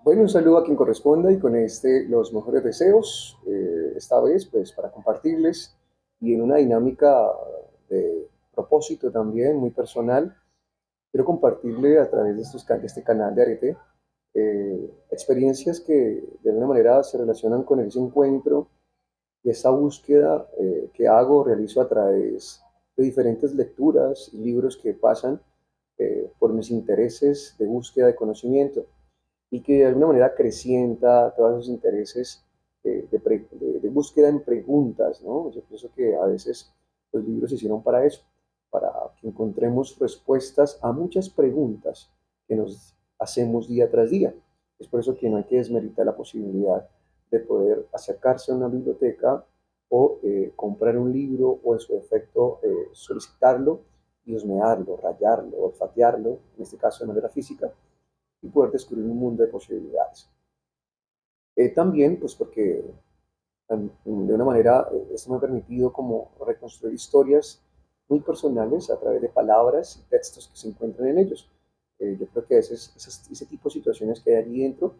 Bueno, un saludo a quien corresponda y con los mejores deseos, esta vez pues para compartirles y en una dinámica de propósito también muy personal, quiero compartirle a través de este canal de Arete experiencias que de alguna manera se relacionan con ese encuentro y esa búsqueda que realizo a través de diferentes lecturas y libros que pasan por mis intereses de búsqueda de conocimiento y que de alguna manera acrecienta todos esos intereses de búsqueda en preguntas, ¿no? Yo pienso que a veces los libros se hicieron para eso, para que encontremos respuestas a muchas preguntas que nos hacemos día tras día. Es por eso que no hay que desmeritar la posibilidad de poder acercarse a una biblioteca o comprar un libro o en su efecto solicitarlo y husmearlo, rayarlo, olfatearlo, en este caso de manera física, y poder descubrir un mundo de posibilidades. También, pues porque de una manera esto me ha permitido como reconstruir historias muy personales a través de palabras y textos que se encuentran en ellos. Yo creo que ese tipo de situaciones que hay allí dentro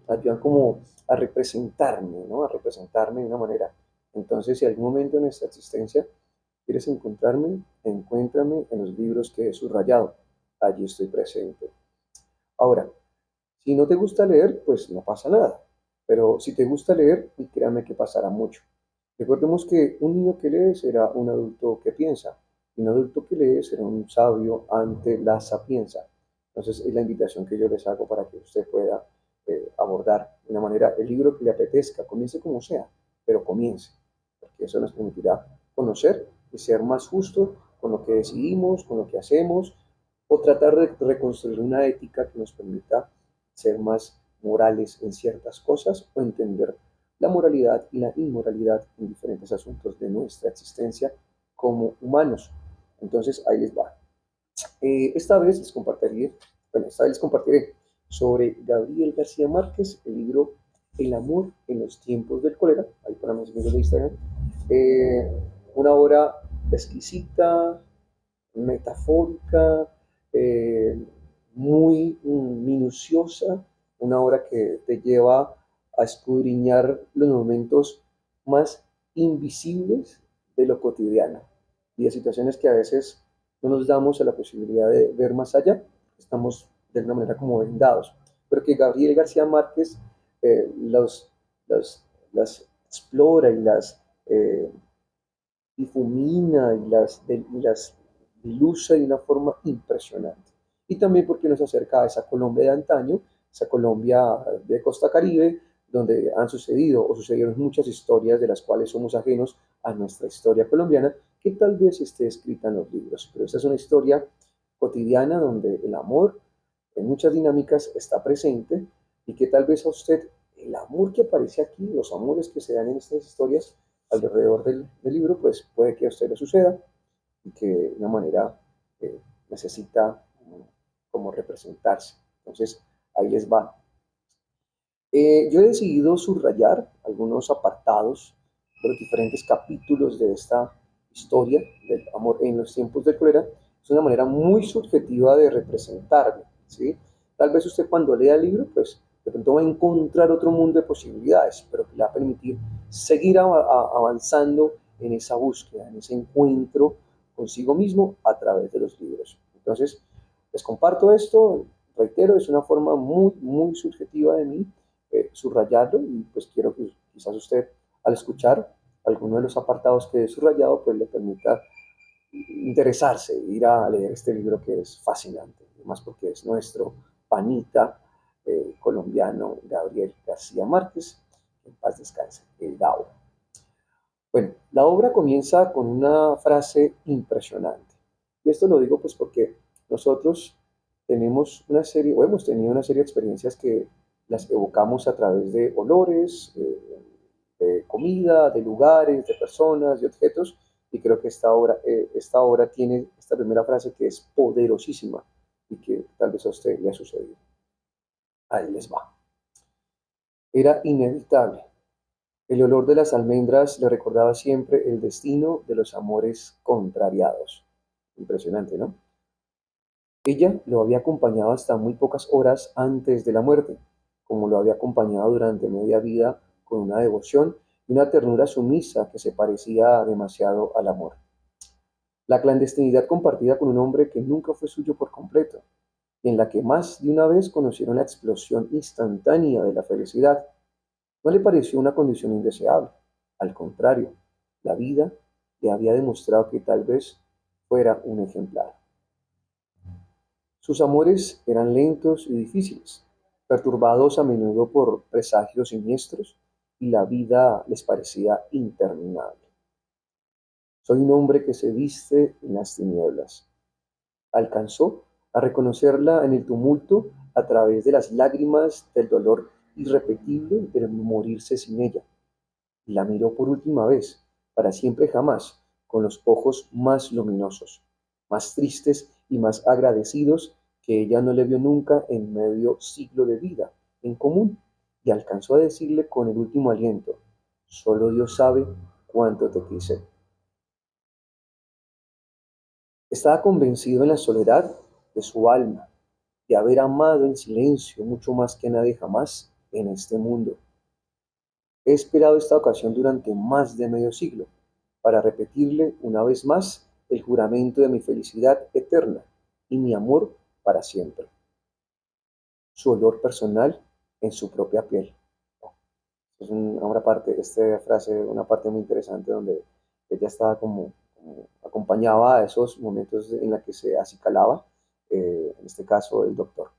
ayudan como a representarme, ¿no? A representarme de una manera. Entonces, si algún momento en nuestra existencia quieres encontrarme, encuéntrame en los libros que he subrayado. Allí estoy presente. Ahora, si no te gusta leer, pues no pasa nada. Pero si te gusta leer, y créame que pasará mucho. Recordemos que un niño que lee será un adulto que piensa, y un adulto que lee será un sabio ante la sapienza. Entonces es la invitación que yo les hago para que usted pueda abordar de una manera el libro que le apetezca, comience como sea, pero comience, porque eso nos permitirá conocer y ser más justo con lo que decidimos, con lo que hacemos, o tratar de reconstruir una ética que nos permita ser más morales en ciertas cosas o entender la moralidad y la inmoralidad en diferentes asuntos de nuestra existencia como humanos. Entonces, ahí les va. Esta vez les compartiré, bueno, esta vez les compartiré sobre Gabriel García Márquez, el libro El amor en los tiempos del cólera, ahí para mis amigos de Instagram. Eh, una obra exquisita, metafórica, eh, muy minuciosa, una obra que te lleva a escudriñar los momentos más invisibles de lo cotidiano y de situaciones que a veces no nos damos a la posibilidad de ver más allá, estamos de alguna manera como vendados, pero que Gabriel García Márquez los, las explora y las difumina y las diluye de una forma impresionante. Y también porque nos acerca a esa Colombia de antaño, esa Colombia de Costa Caribe, donde han sucedido o sucedieron muchas historias de las cuales somos ajenos a nuestra historia colombiana, que tal vez esté escrita en los libros. Pero esta es una historia cotidiana donde el amor en muchas dinámicas está presente y que tal vez a usted el amor que aparece aquí, los amores que se dan en estas historias, alrededor del libro, pues puede que a usted le suceda y que de una manera necesita como representarse. Entonces, ahí les va. Yo he decidido subrayar algunos apartados de los diferentes capítulos de esta historia del amor en los tiempos de cólera. Es una manera muy subjetiva de representarme, ¿sí? Tal vez usted cuando lea el libro, pues de pronto va a encontrar otro mundo de posibilidades, pero que le va a permitir seguir avanzando en esa búsqueda, en ese encuentro consigo mismo a través de los libros. Entonces, les comparto esto, reitero, es una forma muy, muy subjetiva de mí subrayarlo y pues quiero que quizás usted al escuchar alguno de los apartados que he subrayado pues le permita interesarse, ir a leer este libro que es fascinante, además porque es nuestro panita colombiano Gabriel García Márquez, en paz descanse, el Gao. Bueno, la obra comienza con una frase impresionante. Y esto lo digo pues porque nosotros tenemos una serie, o hemos tenido una serie de experiencias que las evocamos a través de olores, de comida, de lugares, de personas, de objetos, y creo que esta obra tiene esta primera frase que es poderosísima y que tal vez a usted le ha sucedido. Ahí les va. Era inevitable. El olor de las almendras le recordaba siempre el destino de los amores contrariados. Impresionante, ¿no? Ella lo había acompañado hasta muy pocas horas antes de la muerte, como lo había acompañado durante media vida con una devoción y una ternura sumisa que se parecía demasiado al amor. La clandestinidad compartida con un hombre que nunca fue suyo por completo, y en la que más de una vez conocieron la explosión instantánea de la felicidad, no le pareció una condición indeseable. Al contrario, la vida le había demostrado que tal vez fuera un ejemplar. Sus amores eran lentos y difíciles, perturbados a menudo por presagios siniestros, y la vida les parecía interminable. Soy un hombre que se viste en las tinieblas. Alcanzó a reconocerla en el tumulto a través de las lágrimas del dolor irrepetible de morirse sin ella. Y la miró por última vez, para siempre jamás, con los ojos más luminosos, más tristes y más agradecidos que ella no le vio nunca en medio siglo de vida en común, y alcanzó a decirle con el último aliento: solo Dios sabe cuánto te quise. Estaba convencido en la soledad de su alma de haber amado en silencio mucho más que nadie jamás en este mundo. He esperado esta ocasión durante más de medio siglo para repetirle una vez más el juramento de mi felicidad eterna y mi amor para siempre. Su olor personal en su propia piel. Es una parte, esta frase, una parte muy interesante donde ella estaba como acompañaba a esos momentos en la que se acicalaba, en este caso el doctor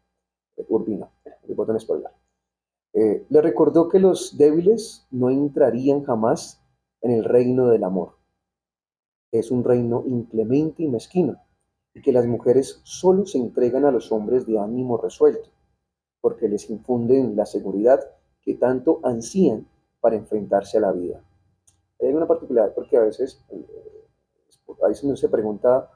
Urbino, el botón spoiler. Le recordó que los débiles no entrarían jamás en el reino del amor. Es un reino inclemente y mezquino, y que las mujeres solo se entregan a los hombres de ánimo resuelto, porque les infunden la seguridad que tanto ansían para enfrentarse a la vida. Hay una particularidad porque a veces uno se pregunta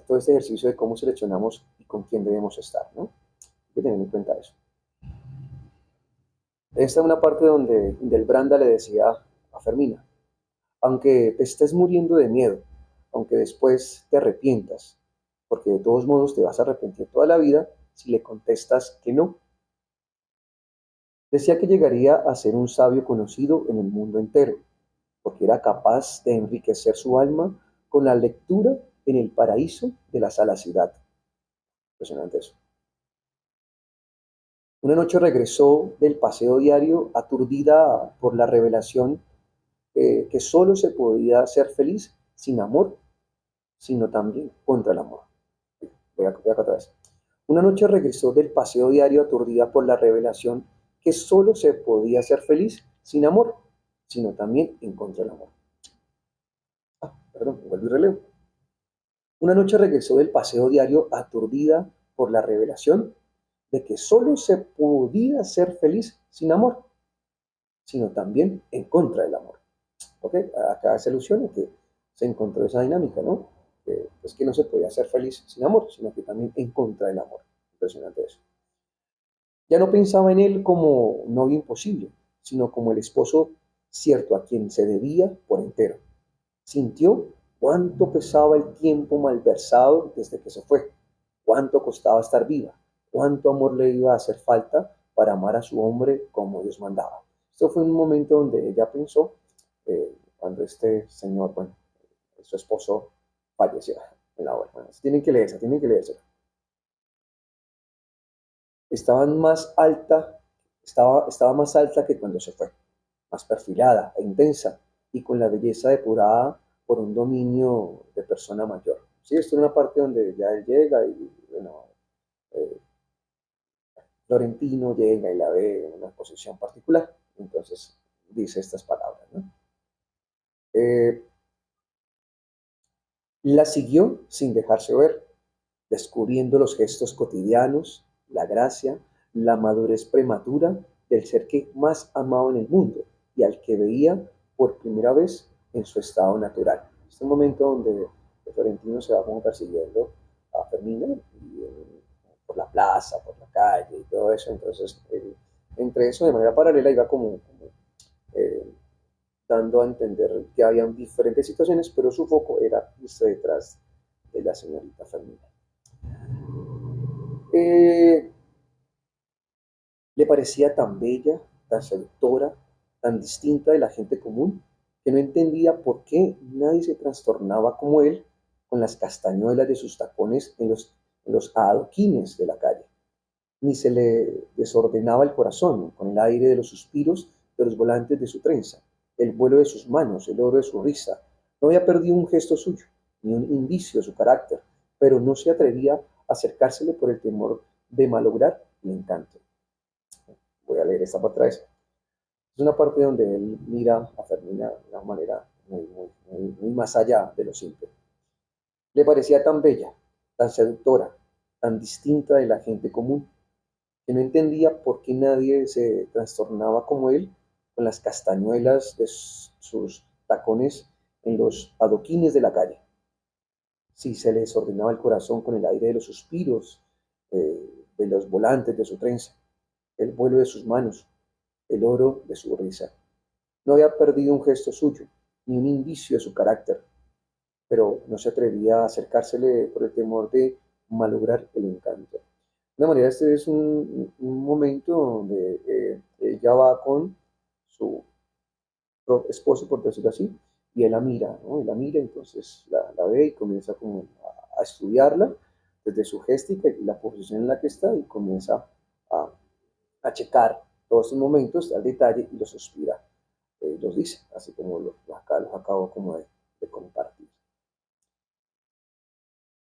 todo este ejercicio de cómo seleccionamos y con quién debemos estar, ¿no? Hay que tener en cuenta eso. Esta es una parte donde Branda le decía a Fermina: aunque te estés muriendo de miedo, aunque después te arrepientas, porque de todos modos te vas a arrepentir toda la vida si le contestas que no. Decía que llegaría a ser un sabio conocido en el mundo entero, porque era capaz de enriquecer su alma con la lectura en el paraíso de la salacidad. Impresionante eso. Una noche regresó del paseo diario aturdida por la revelación que solo se podía ser feliz sin amor, sino también contra el amor. Voy acá otra vez. Una noche regresó del paseo diario aturdida por la revelación que solo se podía ser feliz sin amor, sino también en contra del amor. Perdón, vuelvo y relevo. Una noche regresó del paseo diario aturdida por la revelación de que solo se podía ser feliz sin amor, sino también en contra del amor. ¿Ok? Acá se alusiona que se encontró esa dinámica, ¿no? Es que no se podía ser feliz sin amor, sino que también en contra del amor. Impresionante eso. Ya no pensaba en él como novio imposible, sino como el esposo cierto a quien se debía por entero. Sintió cuánto pesaba el tiempo malversado desde que se fue, cuánto costaba estar viva, cuánto amor le iba a hacer falta para amar a su hombre como Dios mandaba. Esto fue un momento donde ella pensó, cuando este señor, bueno, su esposo falleció en la hora. Bueno, tienen que leerse. Estaba más alta que cuando se fue, más perfilada e intensa, y con la belleza depurada por un dominio de persona mayor. Sí, esto es una parte donde ya él llega y, bueno, eh, Florentino llega y la ve en una posición particular. Entonces dice estas palabras, ¿no? Eh, la siguió sin dejarse ver, descubriendo los gestos cotidianos, la gracia, la madurez prematura del ser que más amaba en el mundo y al que veía por primera vez en su estado natural. Es un momento donde Florentino se va como persiguiendo a Fermina y, por la plaza, por la calle y todo eso. Entonces, entre eso, de manera paralela, iba eh, dando a entender que habían diferentes situaciones, pero su foco era justo detrás de la señorita Fermina. Eh, Le parecía tan bella, tan seductora, tan distinta de la gente común, que no entendía por qué nadie se trastornaba como él con las castañuelas de sus tacones en los adoquines de la calle, ni se le desordenaba el corazón con el aire de los suspiros de los volantes de su trenza, el vuelo de sus manos, el oro de su risa. No había perdido un gesto suyo, ni un indicio de su carácter, pero no se atrevía a acercársele por el temor de malograr el encanto. Voy a leer esta parte. Es una parte donde él mira a Fermina de una manera muy más allá de lo simple. Le parecía tan bella, tan seductora, tan distinta de la gente común, que no entendía por qué nadie se trastornaba como él con las castañuelas de sus tacones en los adoquines de la calle. Si se le desordenaba el corazón con el aire de los suspiros, de los volantes de su trenza, el vuelo de sus manos, el oro de su risa. No había perdido un gesto suyo, ni un indicio de su carácter, pero no se atrevía a acercársele por el temor de malograr el encanto. De una manera, este es un momento donde ella va con su esposo, por decirlo así, y él la mira, ¿no? Él la mira, entonces la ve y comienza como a estudiarla desde su géstica y la posición en la que está y comienza a, a checar todos estos momentos al detalle y los suspira, los dice, así como acá los acabo como de compartir.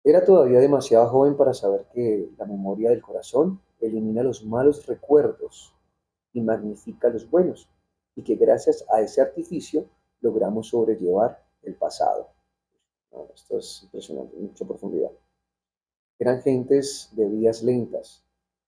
Era todavía demasiado joven para saber que la memoria del corazón elimina los malos recuerdos y magnifica los buenos, y que gracias a ese artificio logramos sobrellevar el pasado. No, esto es impresionante, mucha profundidad. Eran gentes de vidas lentas,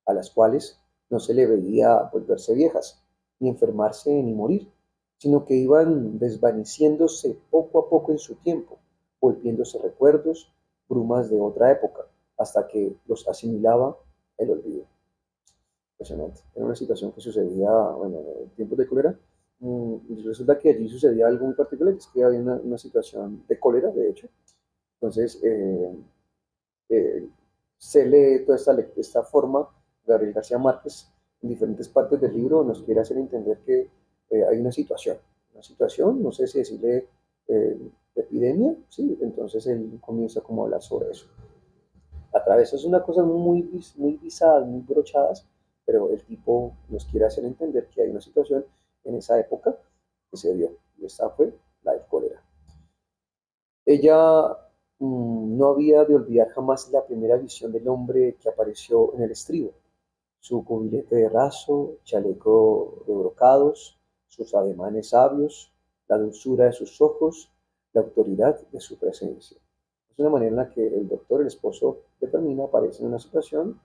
a las cuales no se le veía volverse viejas, ni enfermarse ni morir, sino que iban desvaneciéndose poco a poco en su tiempo, volviéndose recuerdos, brumas de otra época, hasta que los asimilaba el olvido. Impresionante. Era una situación que sucedía, bueno, en tiempos de cólera. Y resulta que allí sucedía algo muy particular, es que había una situación de cólera, de hecho. Entonces, eh, se lee toda esta forma. Gabriel García Márquez, en diferentes partes del libro, nos quiere hacer entender que hay una situación, no sé si decirle eh, epidemia, ¿sí? Entonces él comienza como a hablar sobre eso. A través, es una cosa muy visadas, muy brochadas, pero el tipo nos quiere hacer entender que hay una situación en esa época que se dio, y esta fue la del cólera. Ella no había de olvidar jamás la primera visión del hombre que apareció en el estribo, su cubilete de raso, chaleco de brocados, sus ademanes sabios, la dulzura de sus ojos, la autoridad de su presencia. Es una manera en la que el doctor, el esposo de Fermina, aparece en una situación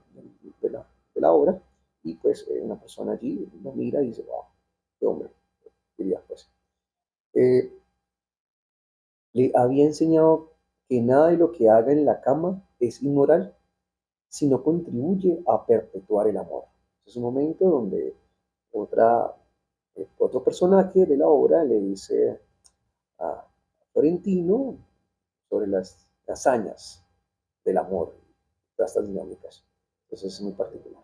de la obra y pues una persona allí lo mira y dice, wow, qué hombre, diría pues. Eh, Le había enseñado que nada de lo que haga en la cama es inmoral, sino contribuye a perpetuar el amor. Es un momento donde otro personaje de la obra le dice a Florentino sobre las hazañas del amor, todas estas dinámicas. Entonces es muy particular.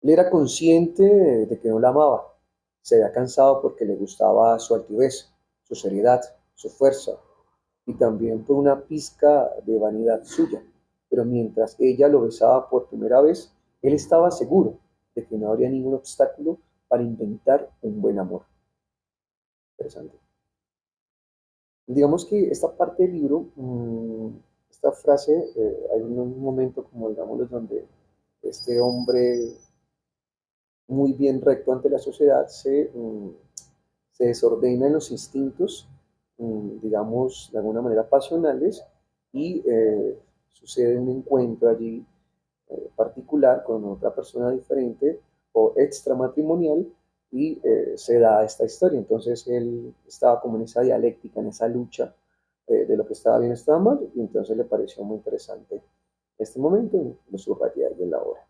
Él era consciente de que no la amaba. Se había cansado porque le gustaba su altivez, su seriedad, su fuerza y también por una pizca de vanidad suya. Pero mientras ella lo besaba por primera vez, él estaba seguro de que no habría ningún obstáculo para inventar un buen amor. Interesante. Digamos que esta parte del libro, esta frase, hay un momento como digámoslo donde este hombre muy bien recto ante la sociedad se desordena en los instintos, digamos, de alguna manera pasionales, y sucede un encuentro allí particular con otra persona diferente o extramatrimonial y se da esta historia. Entonces él estaba como en esa dialéctica, en esa lucha de lo que estaba bien y estaba mal, y entonces le pareció muy interesante este momento y lo subrayé ahí en la obra.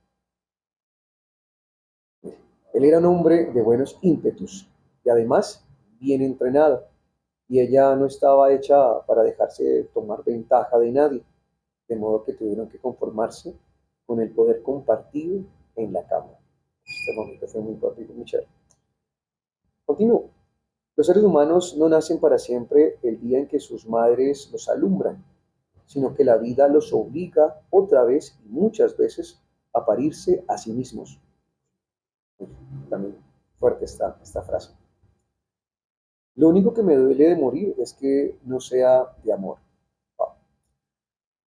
Él era un hombre de buenos ímpetus y además bien entrenado, y ella no estaba hecha para dejarse tomar ventaja de nadie, de modo que tuvieron que conformarse con el poder compartido en la cama. Este momento fue muy corto y muy chévere. Continúo. Los seres humanos no nacen para siempre el día en que sus madres los alumbran, sino que la vida los obliga otra vez y muchas veces a parirse a sí mismos. También fuerte esta frase. Lo único que me duele de morir es que no sea de amor.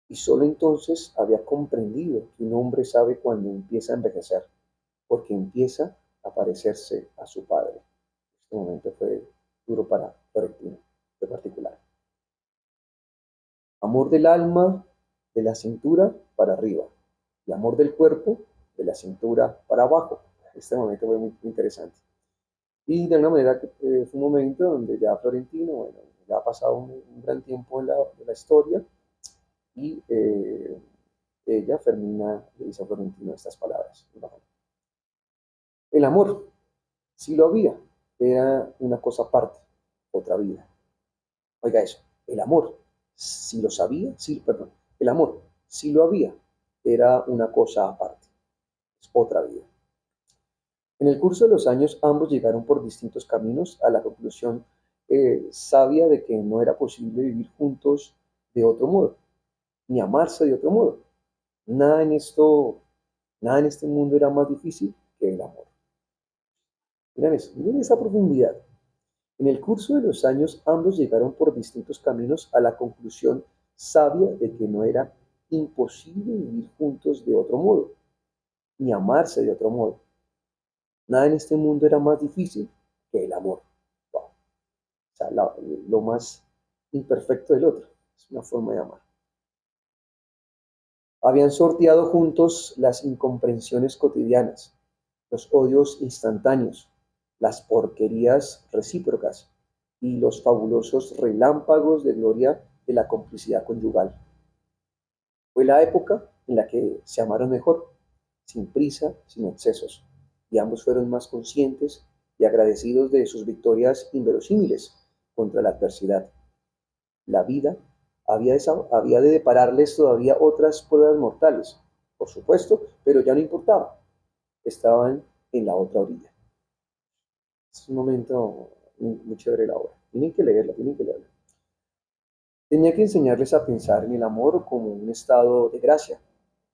Y solo entonces había comprendido que un hombre sabe cuando empieza a envejecer, porque empieza a parecerse a su padre. Este momento fue duro para Florentino, en particular. Amor del alma, de la cintura para arriba, y amor del cuerpo, de la cintura para abajo. Este momento fue muy interesante. Y de alguna manera fue un momento donde ya Florentino, bueno, ya ha pasado un gran tiempo en la historia, y ella, Fermina, le dice a Florentino estas palabras. El amor, si lo había, era una cosa aparte, otra vida. Oiga eso, el amor, si lo sabía, sí, perdón, el amor, si lo había, era una cosa aparte, es otra vida. En el curso de los años, ambos llegaron por distintos caminos a la conclusión sabia de que no era posible vivir juntos de otro modo, ni amarse de otro modo. Nada en esto, nada en este mundo era más difícil que el amor. Miren eso, miren esa profundidad. En el curso de los años, ambos llegaron por distintos caminos a la conclusión sabia de que no era imposible vivir juntos de otro modo, ni amarse de otro modo. Nada en este mundo era más difícil que el amor. Wow. O sea, lo más imperfecto del otro. Es una forma de amar. Habían sorteado juntos las incomprensiones cotidianas, los odios instantáneos, las porquerías recíprocas y los fabulosos relámpagos de gloria de la complicidad conyugal. Fue la época en la que se amaron mejor, sin prisa, sin excesos, y ambos fueron más conscientes y agradecidos de sus victorias inverosímiles contra la adversidad. La vida había de depararles todavía otras pruebas mortales, por supuesto, pero ya no importaba. Estaban en la otra orilla. Es un momento muy chévere la obra. Tienen que leerla, tienen que leerla. Tenía que enseñarles a pensar en el amor como un estado de gracia,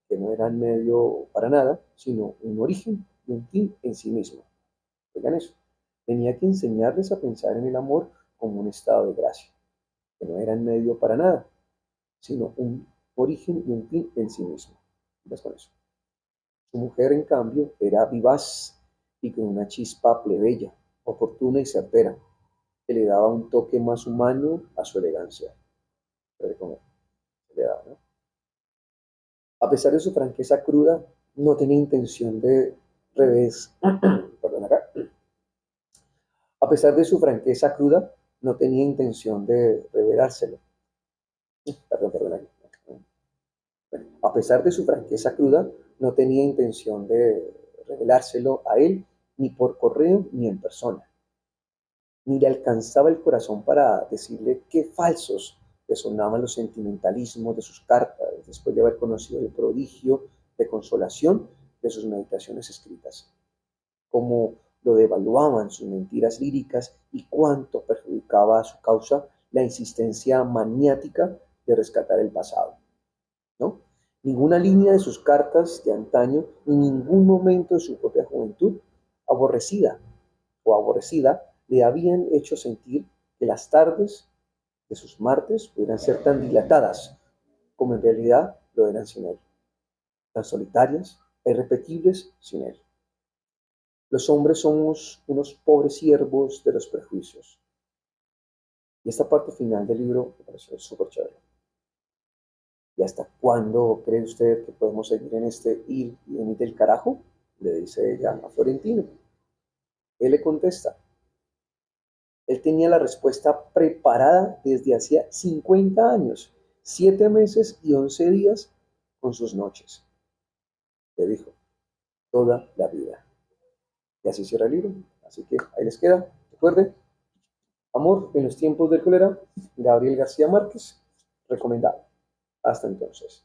que no era un medio para nada, sino un origen y un fin en sí mismo. Oigan eso. Tenía que enseñarles a pensar en el amor como un estado de gracia, que no era un medio para nada, sino un origen y un fin en sí mismo. ¿Ves con eso? Su mujer, en cambio, era vivaz y con una chispa plebeya, oportuna y certera, que le daba un toque más humano a su elegancia. Como le daba, ¿no? A pesar de su franqueza cruda, no tenía intención de revés. Perdón, acá. A pesar de su franqueza cruda, no tenía intención de revelárselo. Perdón, perdón. Aquí. Bueno, a pesar de su franqueza cruda, no tenía intención de revelárselo a él ni por correo ni en persona. Ni le alcanzaba el corazón para decirle qué falsos le sonaban los sentimentalismos de sus cartas, después de haber conocido el prodigio de consolación de sus meditaciones escritas, cómo lo devaluaban sus mentiras líricas y cuánto perjudicaba a su causa la insistencia maniática de rescatar el pasado, ¿no? Ninguna línea de sus cartas de antaño, ni ningún momento de su propia juventud, aborrecida o aborrecida, le habían hecho sentir que las tardes de sus martes pudieran ser tan dilatadas como en realidad lo eran sin él, tan solitarias e irrepetibles sin él. Los hombres somos unos pobres siervos de los prejuicios. Y esta parte final del libro me pareció súper chévere. ¿Y hasta cuándo cree usted que podemos seguir en este ir y venir del carajo? Le dice ella a Florentino. Él le contesta. Él tenía la respuesta preparada desde hacía 50 años, 7 meses y 11 días con sus noches. Le dijo, toda la vida. Y así cierra el libro. Así que ahí les queda. Recuerden, Amor en los tiempos del cólera, Gabriel García Márquez, recomendado. Hasta entonces.